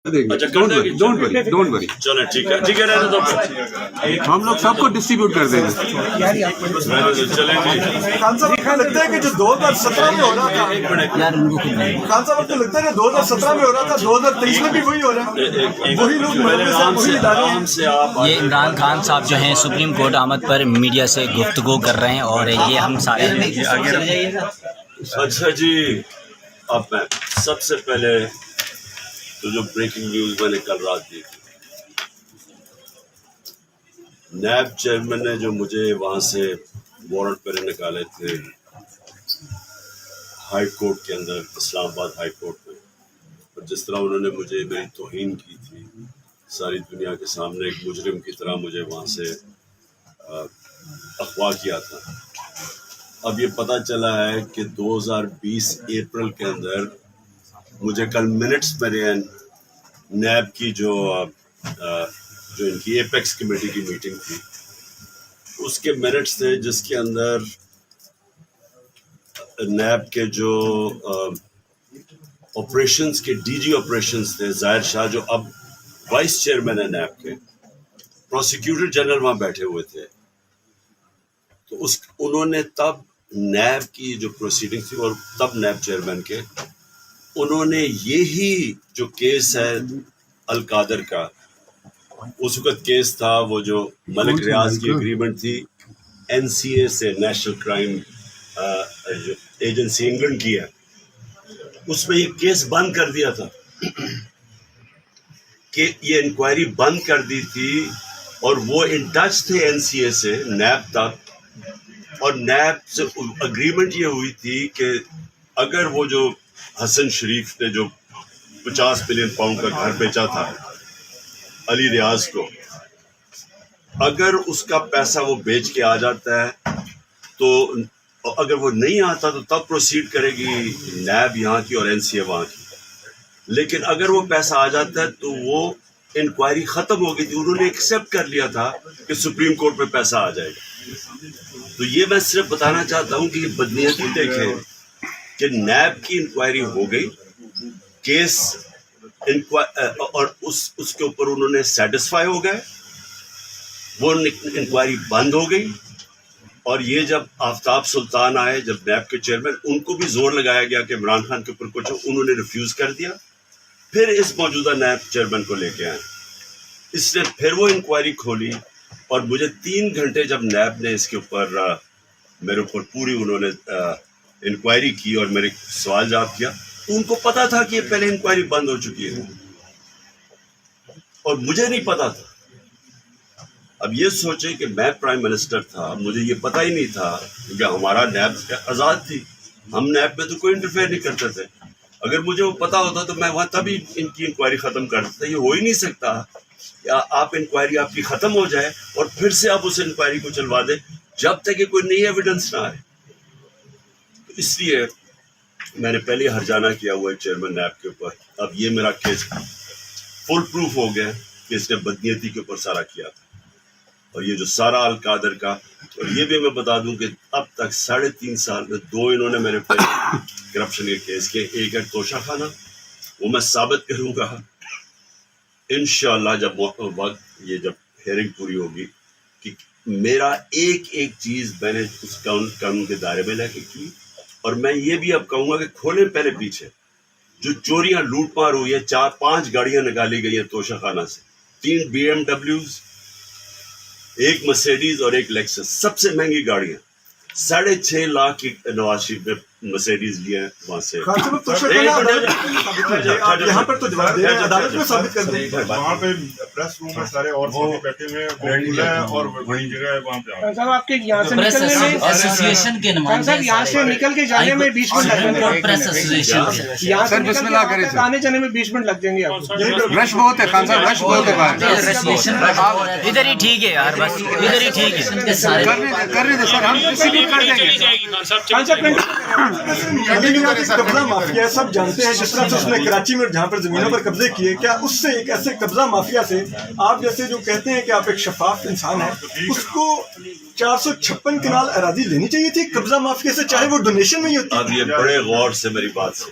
Don't worry چلیں ٹھیک ہے رہنے دو ہم لوگ سب کو ڈسٹریبیوٹ کر دیں گے. چلیں جی. خان صاحب آپ کو لگتا ہے کہ جو 2017 میں ہو رہا تھا خان صاحب آپ کو لگتا ہے کہ 2017 میں ہو رہا تھا 2023 میں بھی وہی ہو رہا ہے وہی لوگ وہی ادارے ہیں. یہ عمران خان صاحب جو ہیں سپریم کورٹ آمد پر میڈیا سے گفتگو کر رہے ہیں اور یہ ہم سارے اچھا جی. اب میں سب سے پہلے تو جو بریکنگ نیوز میں نے کل رات دیکھی نیب چیئرمین نے جو مجھے وہاں سے وارنٹ پر نکالے تھے ہائی کورٹ کے اندر اسلام آباد ہائی کورٹ میں اور جس طرح انہوں نے مجھے میری توہین کی تھی ساری دنیا کے سامنے ایک مجرم کی طرح مجھے وہاں سے اغوا کیا تھا. اب یہ پتہ چلا ہے کہ 2020 اپریل کے اندر مجھے کل منٹس میرے نیب کی جو ان کی ایپیکس کمیٹی کی میٹنگ تھی اس کے منٹس تھے جس کے اندر نیب کے جو آپریشنز کے ڈی جی آپریشنز تھے ظاہر شاہ جو اب وائس چیئرمین ہے نیب کے پروسیکیوٹر جنرل وہاں بیٹھے ہوئے تھے تو انہوں نے تب نیب کی جو پروسیڈنگ تھی اور تب نیب چیئرمین کے انہوں نے یہی جو کیس ہے القادر کا اس وقت کیس تھا وہ جو ملک ریاض کی اگریمنٹ تھی این سی اے سے نیشنل کرائم ایجنسی انگلینڈ کی ہے اس میں یہ کیس بند کر دیا تھا کہ یہ انکوائری بند کر دی تھی اور وہ ان ٹچ تھے این سی اے سے نیب تک اور نیب سے اگریمنٹ یہ ہوئی تھی کہ اگر وہ جو حسن شریف نے جو 50 ملین پاؤنڈ کا گھر بیچا تھا علی ریاض کو اگر اس کا پیسہ وہ بیچ کے آ جاتا ہے تو اگر وہ نہیں آتا تو تب پروسیڈ کرے گی نیب یہاں کی اور این سی اے وہاں کی لیکن اگر وہ پیسہ آ جاتا ہے تو وہ انکوائری ختم ہو گئی تھی انہوں نے ایکسیپٹ کر لیا تھا کہ سپریم کورٹ میں پیسہ آ جائے گا. تو یہ میں صرف بتانا چاہتا ہوں کہ یہ بدنیتی دیکھیں کہ نیب کی انکوائری ہو گئی کیس اور اس کے اوپر انہوں نے سیٹسفائی ہو گئے وہ انکوائری بند ہو گئی اور یہ جب آفتاب سلطان آئے جب نیب کے چیئرمین ان کو بھی زور لگایا گیا کہ عمران خان کے اوپر کچھ انہوں نے ریفیوز کر دیا پھر اس موجودہ نیب چیئرمین کو لے کے آئے اس نے پھر وہ انکوائری کھولی اور مجھے 3 گھنٹے جب نیب نے اس کے اوپر میرے اوپر پوری انہوں نے انکوائری کی اور میرے سوال جواب کیا تو ان کو پتا تھا کہ یہ پہلے انکوائری بند ہو چکی ہے اور مجھے نہیں پتا تھا. اب یہ سوچے کہ میں پرائم منسٹر تھا مجھے یہ پتا ہی نہیں تھا کیونکہ ہمارا نیب آزاد تھی ہم نیب میں تو کوئی انٹرفیئر نہیں کرتے تھے اگر مجھے وہ پتا ہوتا تو میں وہاں تبھی ان کی انکوائری ختم کر دیتا. یہ ہو ہی نہیں سکتا آپ انکوائری آپ کی ختم ہو جائے اور پھر سے آپ اس انکوائری کو چلوا دیں جب تک کہ کوئی نئی ایویڈنس نہ آئے. اس لیے میں نے پہلے ہرجانہ کیا ہوا ہے چیئرمین نیب کے اوپر. اب یہ میرا کیس فل پروف ہو گیا کہ اس نے بدنیتی کے اوپر سارا کیا تھا اور یہ جو سارا القادر کا اور یہ بھی میں بتا دوں کہ اب تک 3.5 سال میں 2 انہوں نے میرے پہ کرپشن کے کیس کے ایک ہے توشہ خانہ وہ میں ثابت کروں گا انشاءاللہ جب وقت یہ جب ہیئرنگ پوری ہوگی کہ میرا ایک چیز میں نے اس قانون کے دائرے میں لے کے کی اور میں یہ بھی اب کہوں گا کہ کھولیں پہلے پیچھے جو چوریاں لوٹ مار ہوئی ہے 4-5 گاڑیاں نکالی گئی ہیں توشہ خانہ سے 3 BMWs 1 مرسیڈیز اور 1 لیکسس سب سے مہنگی گاڑیاں 6.5 لاکھ کی نواز شریف نے مرسیڈیز لیے ہیں وہاں سے. یہاں پر تو عدالت میں ثابت کر دیں وہاں پہ پریس روم میں سارے اور بیٹھے ہوئے ہیں اور وہی جگہ ہے وہاں پہ آپ کے یہاں سے نکلنے میں ایسوسیشن کے صاحب یہاں سے نکل کے جانے میں 20 منٹ لگ جائیں گے یہاں سے نکل کے آنے جانے میں 20 منٹ لگ جائیں گے آپ کو. رش بہت ہے خان صاحب رش بہت ہے ادھر ہی ٹھیک ہے یار بس ادھر ہی ٹھیک ہے کر رہے تھے سر ہم کسی بھی کر دیں گے. قبضہ مافیا سب جانتے ہیں جس طرح سے اس نے کراچی میں جہاں پر زمینوں پر قبضے کیے کیا اس سے ایک ایسے قبضہ مافیا سے آپ جیسے جو کہتے ہیں کہ آپ ایک شفاف انسان ہیں اس کو 456 کنال اراضی لینی چاہیے تھی قبضہ مافیا سے چاہے وہ ڈونیشن میں ہی ہوتی. اب یہ بڑے غور سے میری بات سے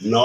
9